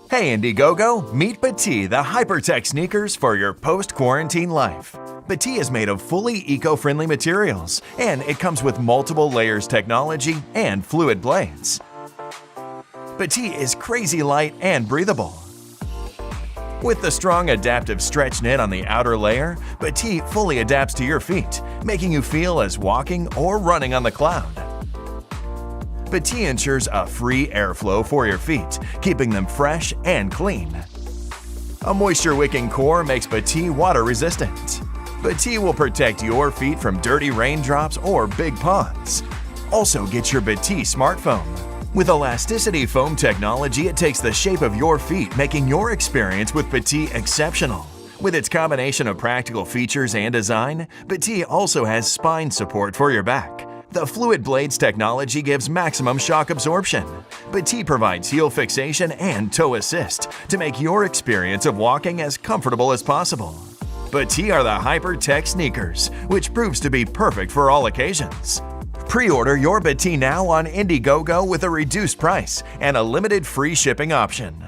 Hey Indiegogo, meet Betee, the hypertech sneakers for your post-quarantine life. Betee is made of fully eco-friendly materials, and it comes with multiple layers technology and fluid blades. Betee is crazy light and breathable. With the strong adaptive stretch knit on the outer layer, Betee fully adapts to your feet, making you feel as walking or running on the cloud. Betee ensures a free airflow for your feet, keeping them fresh and clean. A moisture-wicking core makes Betee water-resistant. Betee will protect your feet from dirty raindrops or big ponds. Also get your Betee smartphone. With elasticity foam technology, it takes the shape of your feet, making your experience with Betee exceptional. With its combination of practical features and design, Betee also has spine support for your back. The Fluid Blades technology gives maximum shock absorption. Betee provides heel fixation and toe assist to make your experience of walking as comfortable as possible. Betee are the hyper-tech sneakers, which proves to be perfect for all occasions. Pre-order your Betee now on Indiegogo with a reduced price and a limited free shipping option.